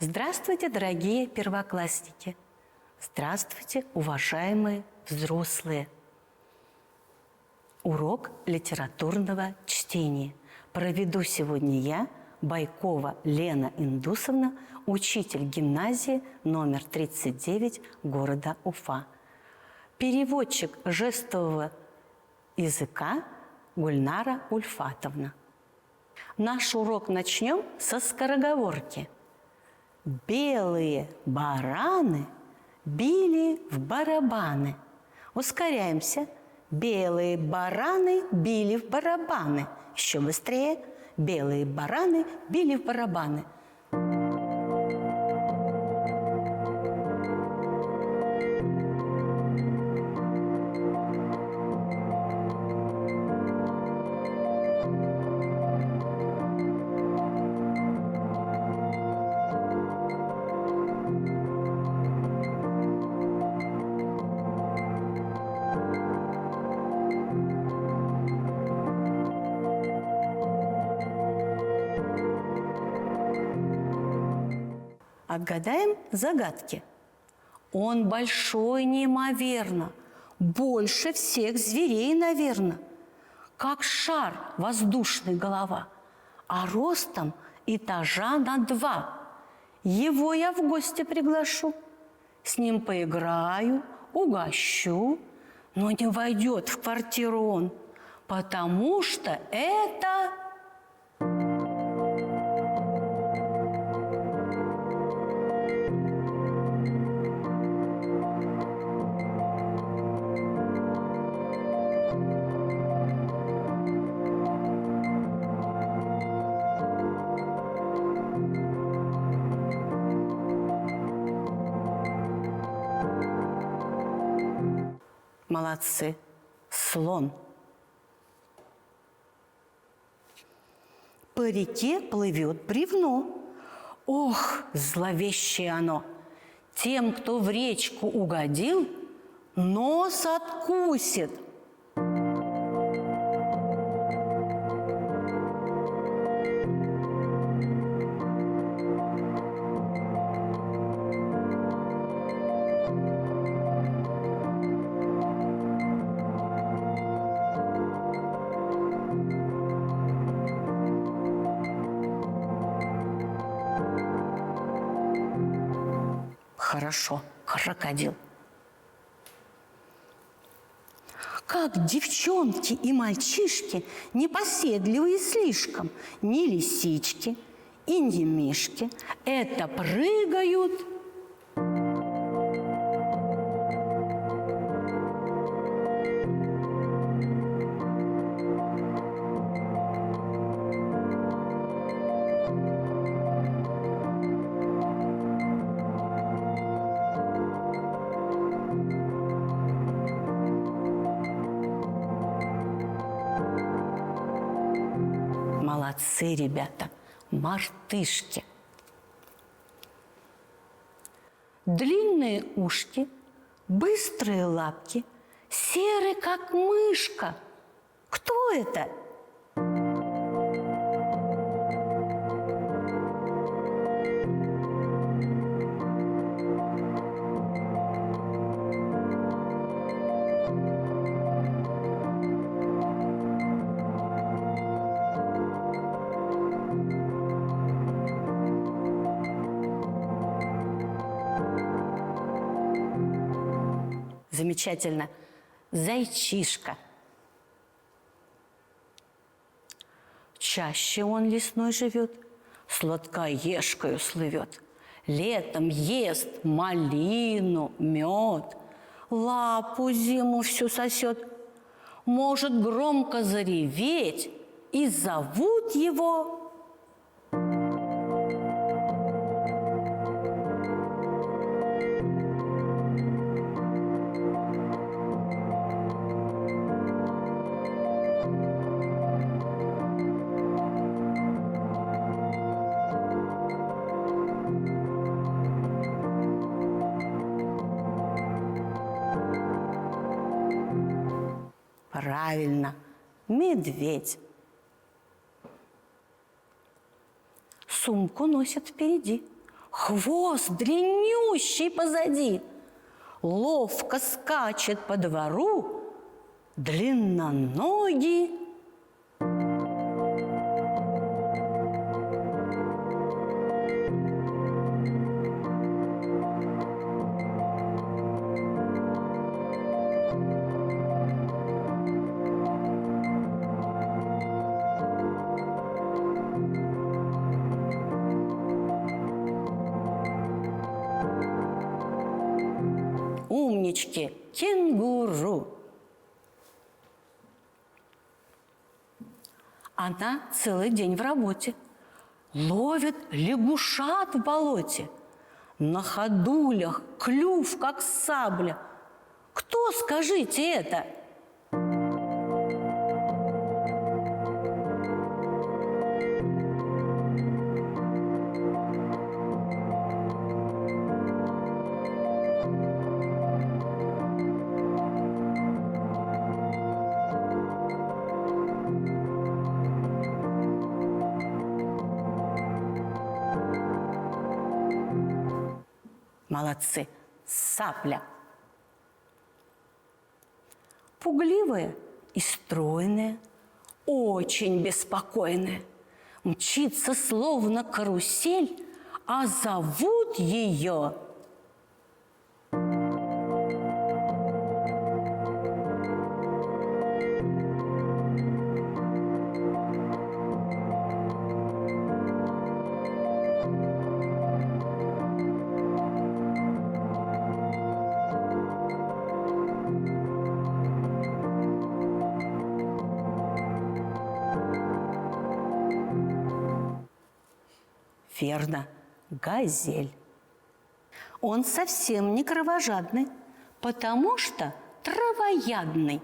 Здравствуйте, дорогие первоклассники! Здравствуйте, уважаемые взрослые! Урок литературного чтения проведу сегодня я, Байкова Лена Индусовна, учитель гимназии номер 39 города Уфа. Переводчик жестового языка Гульнара Ульфатовна. Наш урок начнем со скороговорки. Белые бараны били в барабаны. Ускоряемся. Белые бараны били в барабаны. Еще быстрее. Белые бараны били в барабаны. Отгадаем загадки. Он большой неимоверно, больше всех зверей, наверно. Как шар воздушный голова, а ростом этажа на 2. Его я в гости приглашу, с ним поиграю, угощу, но не войдет в квартиру он, потому что это... Молодцы. Слон. По реке плывет бревно. Ох, зловещее оно! Тем, кто в речку угодил, нос откусит. Хорошо, крокодил. Как девчонки и мальчишки, непоседливые слишком, ни лисички и ни мишки, это прыгают. Молодцы, ребята, мартышки. Длинные ушки, быстрые лапки, серый, как мышка. Кто это? Замечательно. Зайчишка. Чаще он лесной живет, сладкоежкою слывет. Летом ест малину, мед, лапу зиму всю сосет. Может громко зареветь, и зовут его... Правильно, медведь. Сумку носят впереди, хвост длиннющий позади, ловко скачет по двору, длинноногий. Умнички, кенгуру. Она целый день в работе. Ловит лягушат в болоте. На ходулях клюв, как сабля. Кто, скажите, это? Молодцы, сапля. Пугливая и стройная, очень беспокойная, мчится словно карусель, а зовут ее... Верно, газель. Он совсем не кровожадный, потому что травоядный.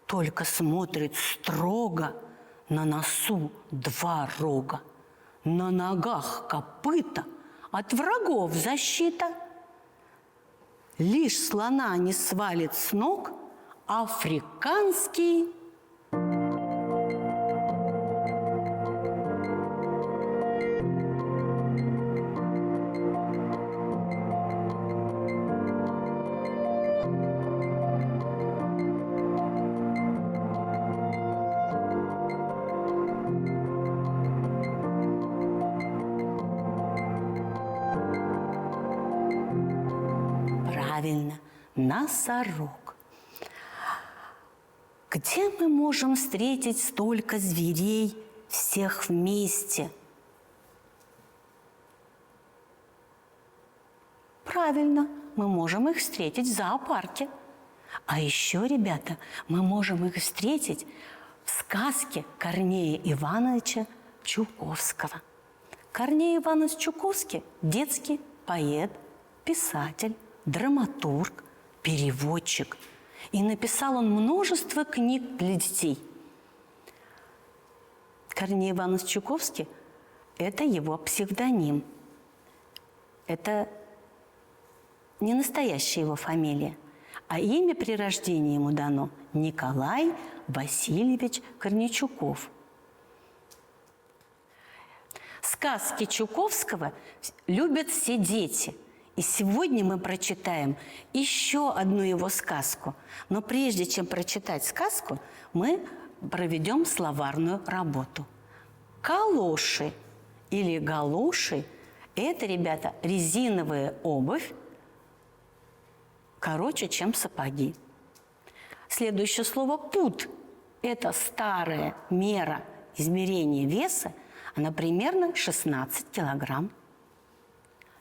Только смотрит строго, на носу два рога, на ногах копыта, от врагов защита. Лишь слона не свалит с ног африканский... Правильно, носорог. Где мы можем встретить столько зверей всех вместе? Правильно, мы можем их встретить в зоопарке. А еще, ребята, мы можем их встретить в сказке Корнея Ивановича Чуковского. Корней Иванович Чуковский – детский поэт, писатель, драматург, переводчик. И написал он множество книг для детей. Корней Иванович Чуковский – это его псевдоним. Это не настоящая его фамилия, а имя при рождении ему дано Николай Васильевич Корнейчуков. Сказки Чуковского любят все дети. И сегодня мы прочитаем еще одну его сказку. Но прежде чем прочитать сказку, мы проведем словарную работу. Калоши или галоши – это, ребята, резиновая обувь, короче, чем сапоги. Следующее слово «пуд» – это старая мера измерения веса, она примерно 16 килограмм.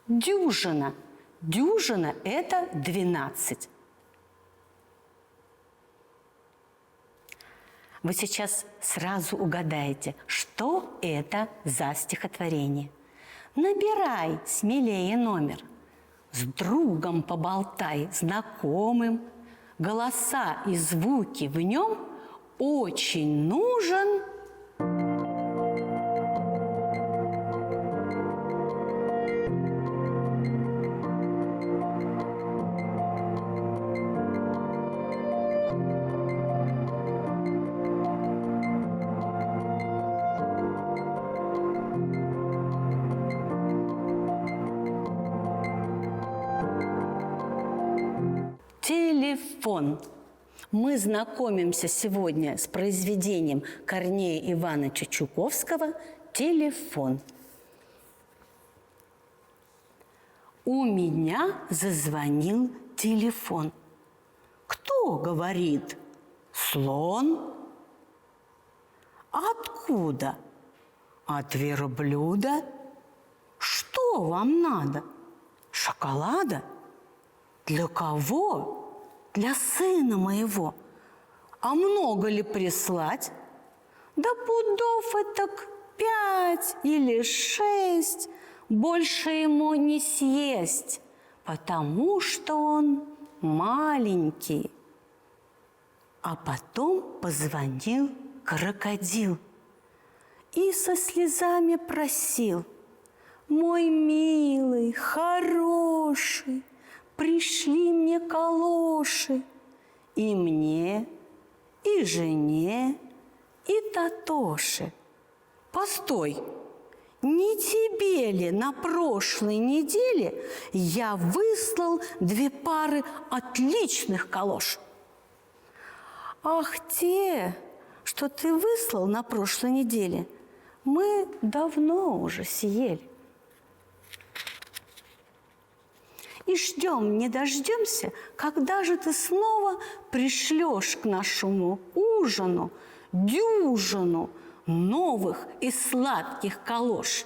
Дюжина. Дюжина – это 12. Вы сейчас сразу угадаете, что это за стихотворение. Набирай смелее номер. С другом поболтай, знакомым. Голоса и звуки в нем очень нужен. телефон. Мы знакомимся сегодня с произведением Корнея Ивановича Чуковского «Телефон». У меня зазвонил телефон. Кто говорит? Слон? Откуда? От верблюда. Что вам надо? Шоколада? Для кого? Для сына моего. А много ли прислать? Да пудов этак 5 или 6. Больше ему не съесть, потому что он маленький. А потом позвонил крокодил и со слезами просил: мой милый, хороший, пришли мне калоши и мне, и жене, и Татоше. Постой, не тебе ли на прошлой неделе я выслал 2 пары отличных калош? Ах, те, что ты выслал на прошлой неделе, мы давно уже съели. И ждем, не дождемся, когда же ты снова пришлешь к нашему ужину дюжину новых и сладких калош.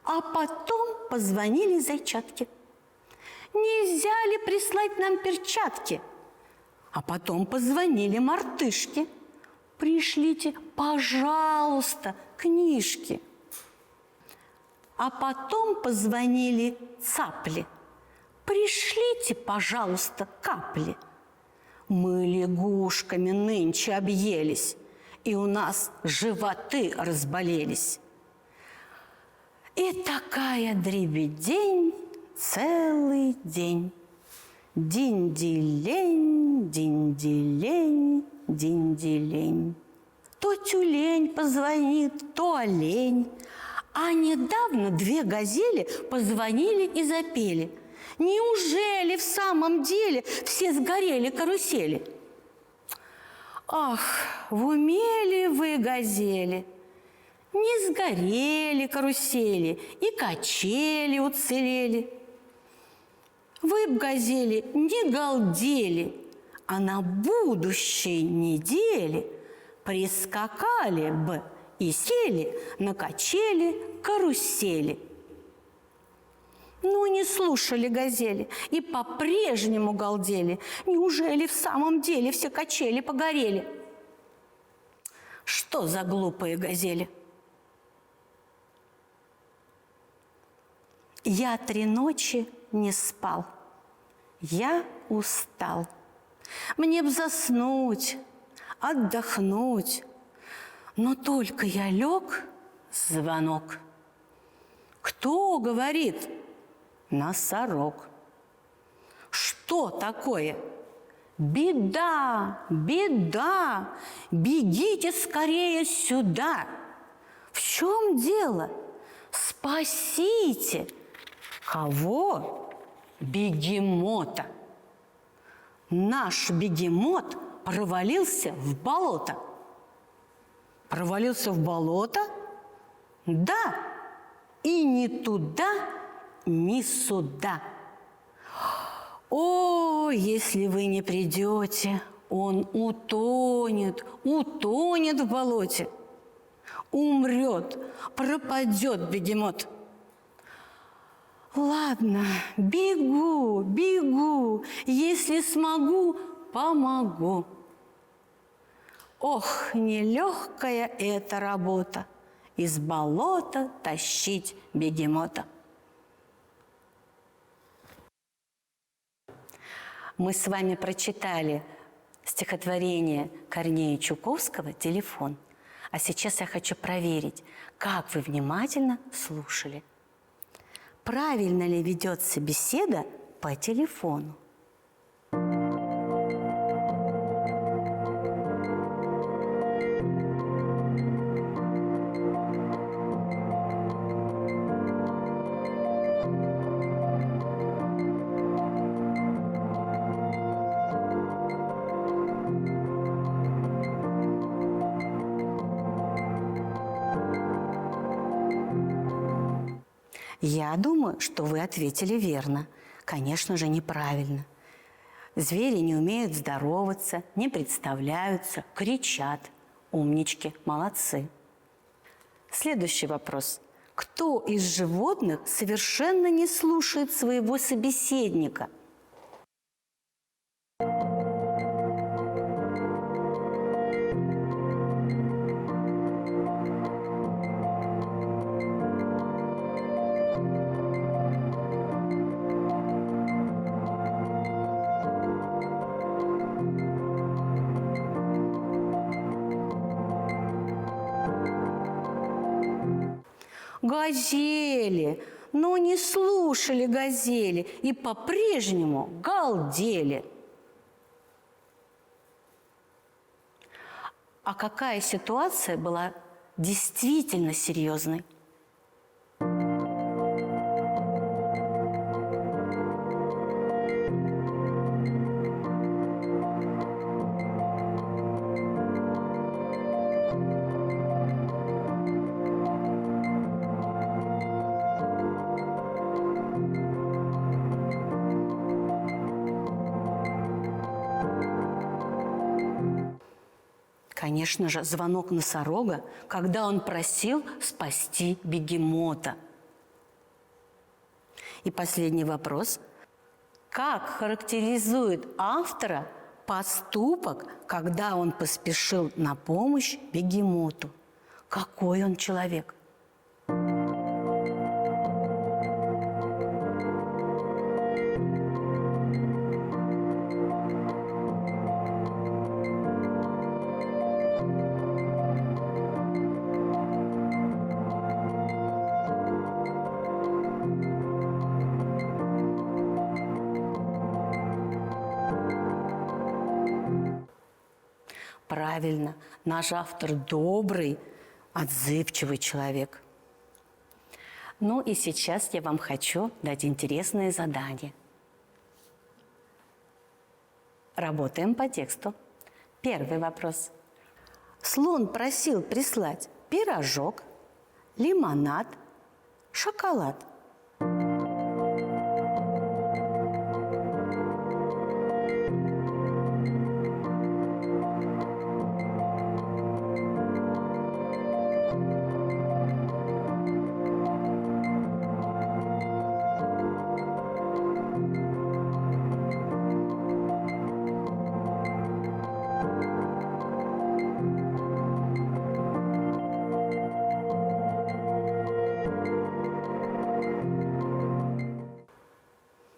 А потом позвонили зайчатки. Нельзя ли прислать нам перчатки? А потом позвонили мартышки. Пришлите, пожалуйста, книжки. А потом позвонили цапли. Пришлите, пожалуйста, капли. Мы лягушками нынче объелись, и у нас животы разболелись. И такая дребедень целый день. Динь-ди-лень, динь-ди-лень, динь-ди-лень. То тюлень позвонит, то олень. А недавно 2 газели позвонили и запели: неужели в самом деле все сгорели карусели? Ах, в уме ли вы, газели? Не сгорели карусели, и качели уцелели. Вы б, газели, не галдели, а на будущей неделе прискакали бы и сели на качели карусели. Ну, не слушали газели и по-прежнему галдели. Неужели в самом деле все качели погорели? Что за глупые газели? Я 3 ночи не спал. Я устал. Мне б заснуть, отдохнуть. Но только я лег, звонок. Кто говорит? Носорог. Что такое? Беда, беда, бегите скорее сюда. В чем дело? Спасите. Кого? Бегемота. Наш бегемот провалился в болото. Провалился в болото? Да, и ни туда, ни сюда. О, если вы не придете, он утонет, утонет в болоте. Умрет, пропадет бегемот. Ладно, бегу, бегу, если смогу, помогу. Ох, нелегкая эта работа — из болота тащить бегемота. Мы с вами прочитали стихотворение Корнея Чуковского «Телефон». А сейчас я хочу проверить, как вы внимательно слушали. Правильно ли ведется беседа по телефону? Я думаю, что вы ответили верно. Конечно же, неправильно. Звери не умеют здороваться, не представляются, кричат. Умнички, молодцы. Следующий вопрос. Кто из животных совершенно не слушает своего собеседника? Газели! Но не слушали газели и по-прежнему галдели. А какая ситуация была действительно серьезной? Конечно же, звонок носорога, когда он просил спасти бегемота. И последний вопрос. Как характеризует автора поступок, когда он поспешил на помощь бегемоту? Какой он человек? Правильно, наш автор добрый, отзывчивый человек. Ну и сейчас я вам хочу дать интересное задание. Работаем по тексту. Первый вопрос. Слон просил прислать пирожок, лимонад, шоколад.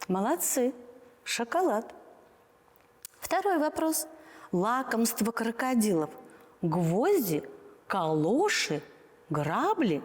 Молодцы! Шоколад. Второй вопрос. Лакомство крокодилов. Гвозди, калоши, грабли.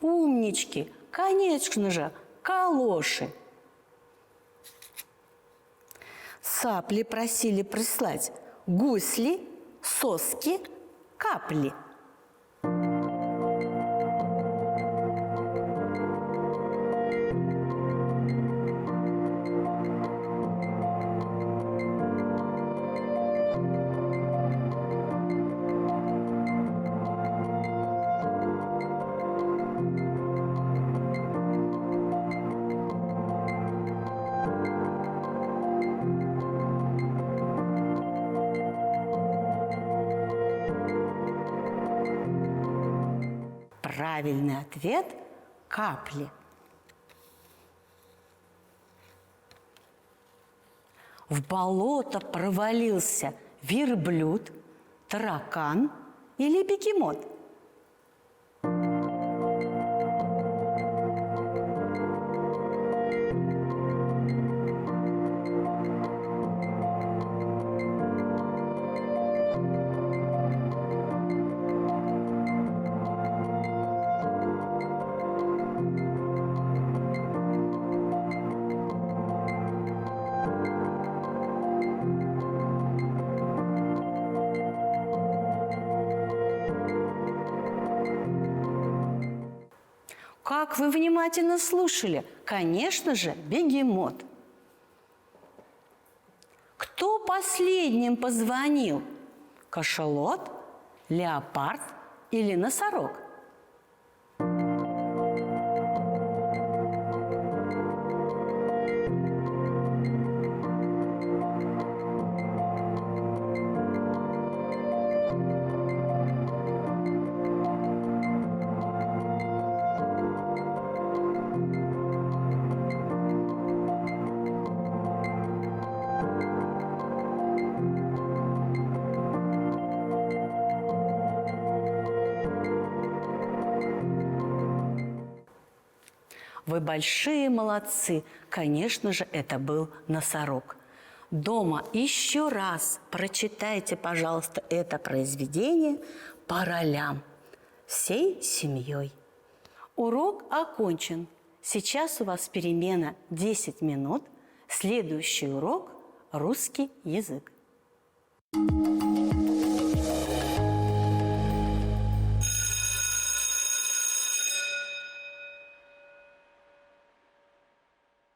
Умнички! Конечно же, калоши. Сапли просили прислать гусли, соски, капли. Правильный ответ – капли. В болото провалился верблюд, таракан или бегемот? Как вы внимательно слушали? Конечно же, бегемот. Кто последним позвонил? Кашалот, леопард или носорог? Вы большие молодцы. Конечно же, это был носорог. Дома еще раз прочитайте, пожалуйста, это произведение по ролям всей семьей. Урок окончен. Сейчас у вас перемена 10 минут. Следующий урок – русский язык.